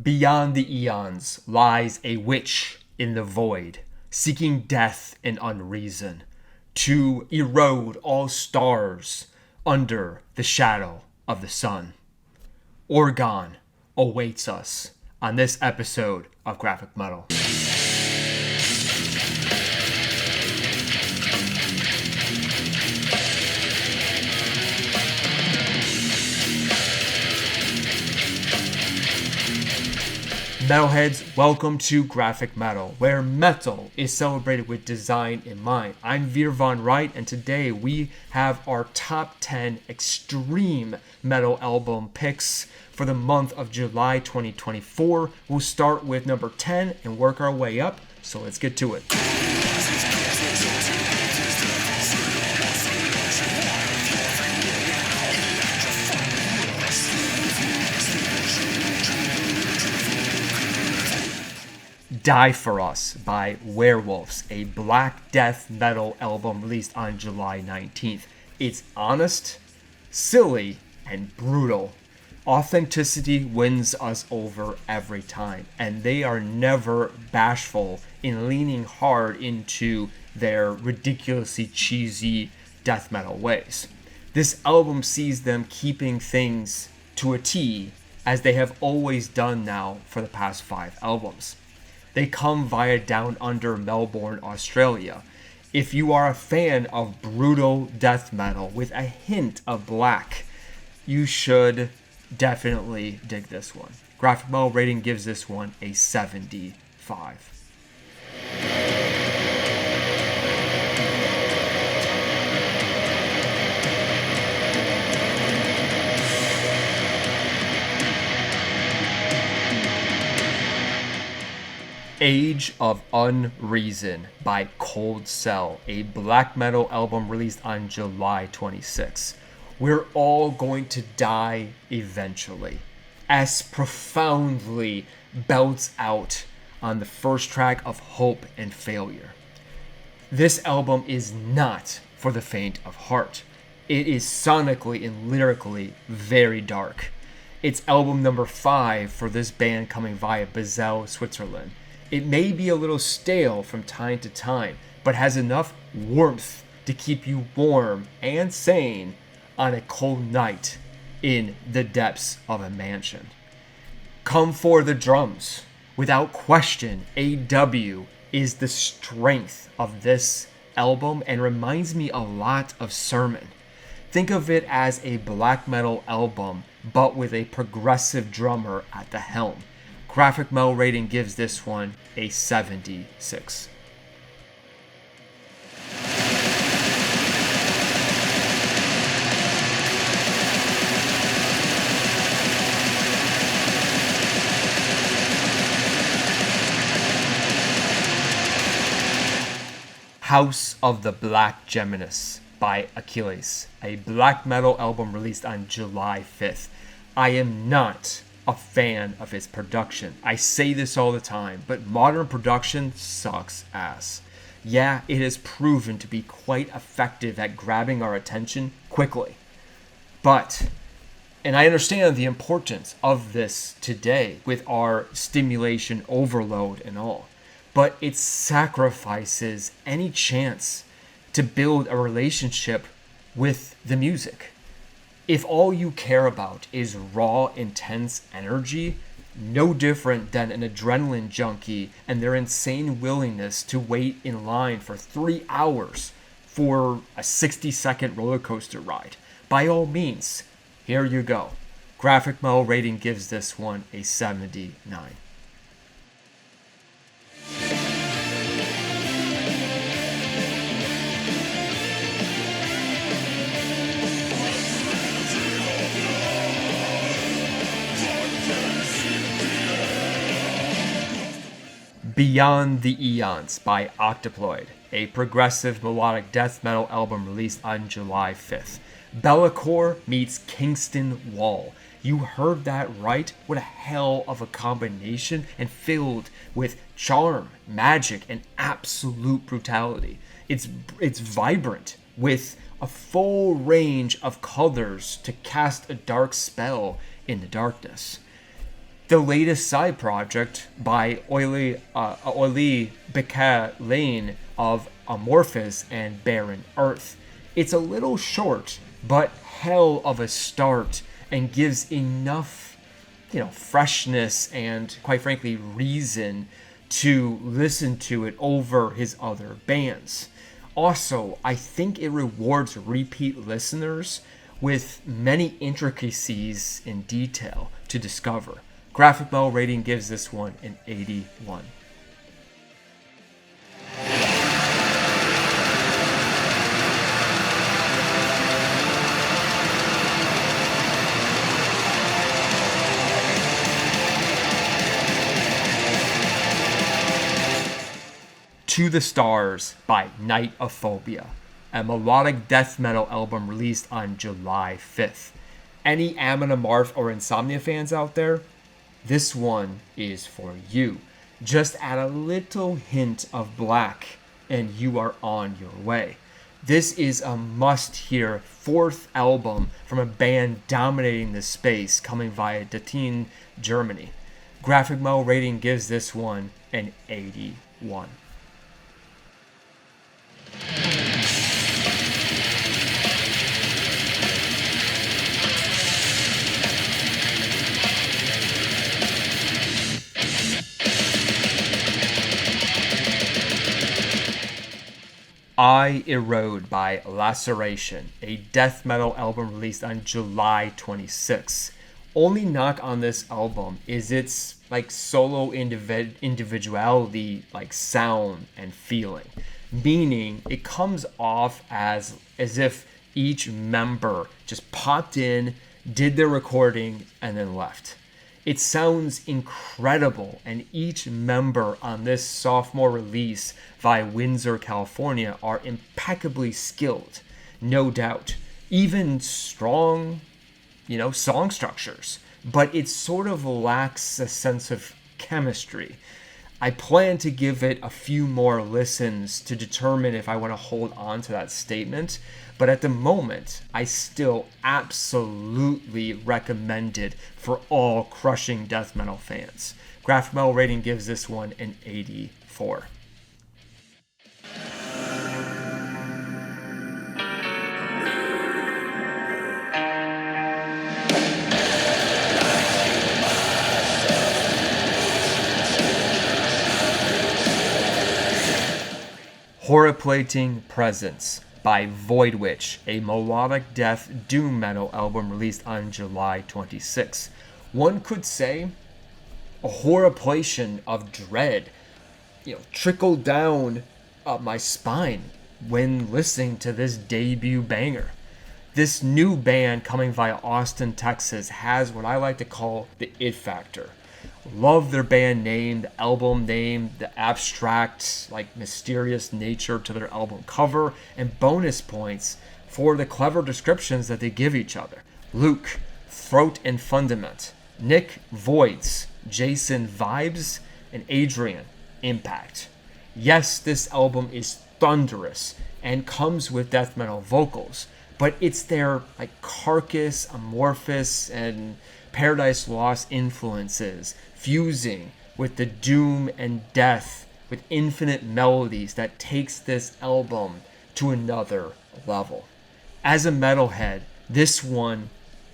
Beyond the Aeons lies a witch in the void, seeking death and unreason, to erode all stars under the shadow of the sun. Oregon awaits us on this episode of Graphic Metal. Metalheads, welcome to Graphic Metal, where metal is celebrated with design in mind. I'm Veer Von Wright, and today we have our top 10 extreme metal album picks for the month of July 2024. We'll start with number 10 and work our way up, so let's get to it. Die For Us by Werewolves, a black death metal album released on July 19th. It's honest, silly, and brutal. Authenticity wins us over every time, and they are never bashful in leaning hard into their ridiculously cheesy death metal ways. This album sees them keeping things to a T, as they have always done now for the past 5 albums. They come via Down Under Melbourne, Australia. If you are a fan of brutal death metal with a hint of black, you should definitely dig this one. Graphic Metal rating gives this one a 75. Age of Unreason by Cold Cell, a black metal album released on July 26. We're all going to die eventually, as profoundly belts out on the first track of Hope and Failure. This album is not for the faint of heart. It is sonically and lyrically very dark. It's album number 5 for this band coming via Basel, Switzerland. It may be a little stale from time to time, but has enough warmth to keep you warm and sane on a cold night in the depths of a mansion. Come for the drums. Without question, AW is the strength of this album and reminds me a lot of Sermon. Think of it as a black metal album, but with a progressive drummer at the helm. Graphic Metal rating gives this one a 76. House of the Black Geminus by Akhlys, a black metal album released on July 5th. I am not a fan of his production. I say this all the time, but modern production sucks ass. Yeah, it has proven to be quite effective at grabbing our attention quickly. But, and I understand the importance of this today with our stimulation overload and all, but it sacrifices any chance to build a relationship with the music. If all you care about is raw, intense energy, no different than an adrenaline junkie and their insane willingness to wait in line for 3 hours for a 60-second roller coaster ride, by all means, here you go. Graphic Metal rating gives this one a 79. Beyond the Aeons by Octoploid, a progressive melodic death metal album released on July 5th. Bellacore meets Kingston Wall. You heard that right? What a hell of a combination, and filled with charm, magic, and absolute brutality. It's vibrant with a full range of colors to cast a dark spell in the darkness. the latest side project by Horripilating of Amorphous and Barren Earth. It's a little short, but hell of a start, and gives enough, freshness and, quite frankly, reason to listen to it over his other bands. Also, I think it rewards repeat listeners with many intricacies in detail to discover. Grafikmetal rating gives this one an 81. To the Stars by Night of Phobia, a melodic death metal album released on July 5th. Any Amon-Amarth or Insomnia fans out there? This one is for you. Just add a little hint of black and you are on your way. This is a must-hear fourth album from a band dominating the space coming via Datteln, Germany. Grafikmetal rating gives this one an 81. Erode by Laceration, a death metal album released on July 26. Only knock on this album is its solo individuality, sound and feeling. Meaning it comes off as if each member just popped in, did their recording, and then left. It sounds incredible, and each member on this sophomore release via Windsor, California are impeccably skilled, no doubt. Even strong, song structures, but it sort of lacks a sense of chemistry. I plan to give it a few more listens to determine if I want to hold on to that statement, but at the moment, I still absolutely recommend it for all crushing death metal fans. Grafikmetal rating gives this one an 84. Horripilating Presence by Void Witch, a melodic death doom metal album released on July 26. One could say a horripilation of dread, trickled down my spine when listening to this debut banger. This new band coming via Austin, Texas has what I like to call the it factor. Love their band name, the album name, the abstract, mysterious nature to their album cover, and bonus points for the clever descriptions that they give each other. Luke, Throat and Fundament, Nick, Voids, Jason, Vibes, and Adrian, Impact. Yes, this album is thunderous and comes with death metal vocals, but it's their Carcass, Amorphous, and Paradise Lost influences fusing with the doom and death with infinite melodies that takes this album to another level. As a metalhead, this one,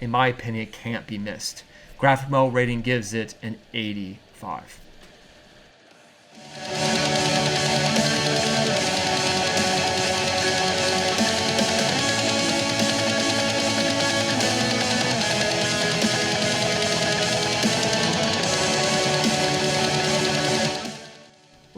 in my opinion, can't be missed. Grafikmetal rating gives it an 85.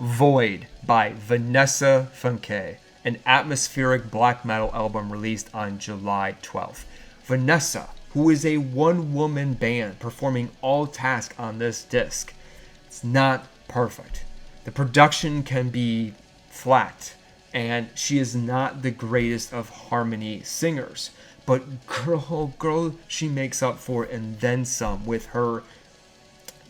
Void by Vanessa Funke, an atmospheric black metal album released on July 12th. Vanessa, who is a one-woman band performing all tasks on this disc, it's not perfect. The production can be flat, and she is not the greatest of harmony singers, but girl, she makes up for it and then some with her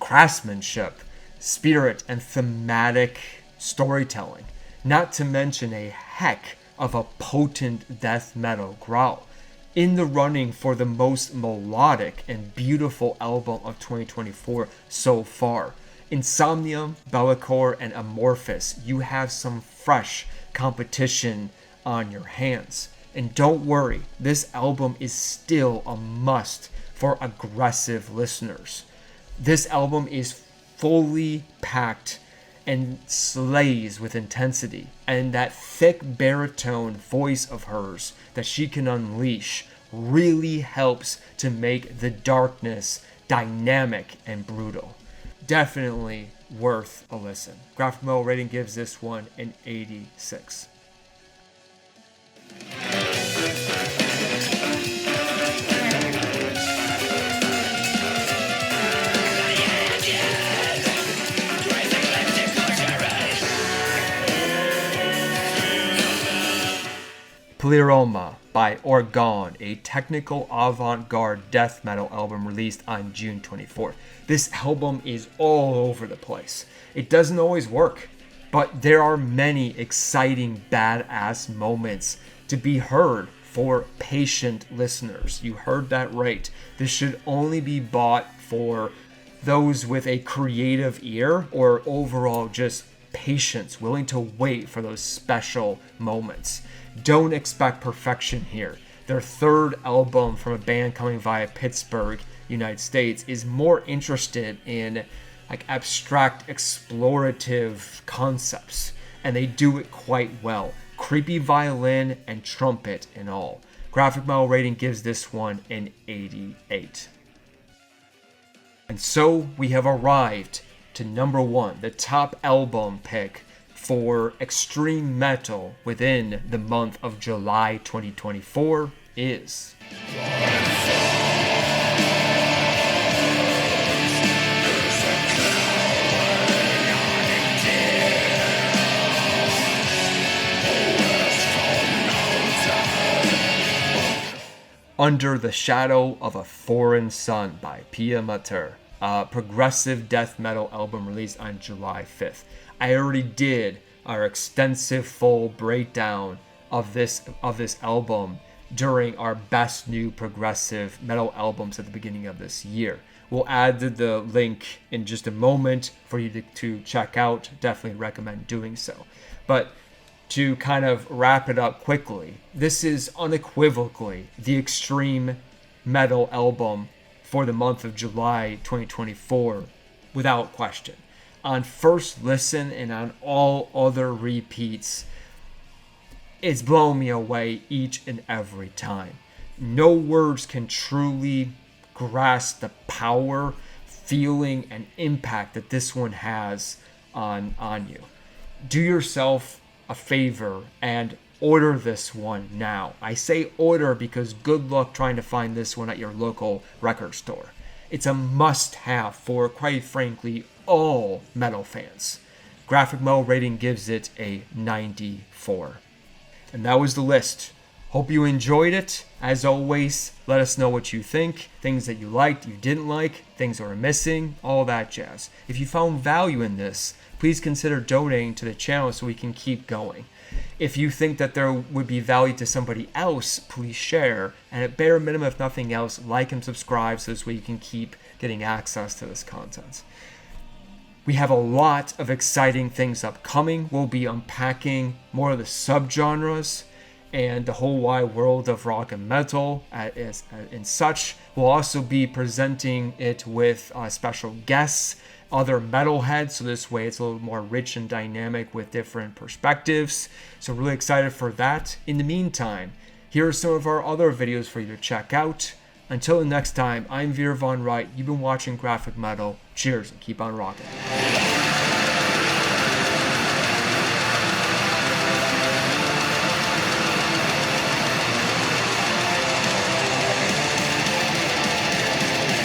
craftsmanship, spirit, and thematic storytelling, not to mention a heck of a potent death metal growl. in the running for the most melodic and beautiful album of 2024 so far. Insomnium, Bellicor, and Amorphous, you have some fresh competition on your hands. And don't worry, this album is still a must for aggressive listeners. This album is fully packed and slays with intensity, and that thick baritone voice of hers that she can unleash really helps to make the darkness dynamic and brutal. Definitely worth a listen. Grafikmetal rating gives this one an 86. Pleroma by Orgone, a technical avant-garde death metal album released on June 24th. This album is all over the place. It doesn't always work, but there are many exciting badass moments to be heard for patient listeners. You heard that right. This should only be bought for those with a creative ear or overall just patience, willing to wait for those special moments. Don't expect perfection here. Their third album from a band coming via Pittsburgh, United States, is more interested in like abstract explorative concepts, and they do it quite well. Creepy violin and trumpet and all. Grafikmetal rating gives this one an 88. And so we have arrived to number one, the top album pick for extreme metal within the month of July 2024 is Under the Shadow of a Foreign Sun by Pia Mater, a progressive death metal album released on July 5th. I already did our extensive full breakdown of this album during our best new progressive metal albums at the beginning of this year. We'll add the link in just a moment for you to check out. Definitely recommend doing so. But to kind of wrap it up quickly, this is unequivocally the extreme metal album for the month of July 2024, without question. On first listen and on all other repeats, it's blown me away each and every time. No words can truly grasp the power, feeling, and impact that this one has on you. Do yourself a favor and order this one now. I say order because good luck trying to find this one at your local record store. It's a must-have for, quite frankly, all metal fans. Grafikmetal rating gives it a 94. And that was the list. Hope you enjoyed it. As always, let us know what you think, things that you liked, you didn't like, things that were missing, all that jazz. If you found value in this, please consider donating to the channel so we can keep going. If you think that there would be value to somebody else, please share. And at bare minimum, if nothing else, like and subscribe so this way you can keep getting access to this content. We have a lot of exciting things upcoming. We'll be unpacking more of the subgenres and the whole wide world of rock and metal and such. We'll also be presenting it with special guests, other metalheads, so this way it's a little more rich and dynamic with different perspectives. So really excited for that. In the meantime, here are some of our other videos for you to check out. Until the next time, I'm Veer Von Wright. You've been watching Grafikmetal. Cheers and keep on rocking.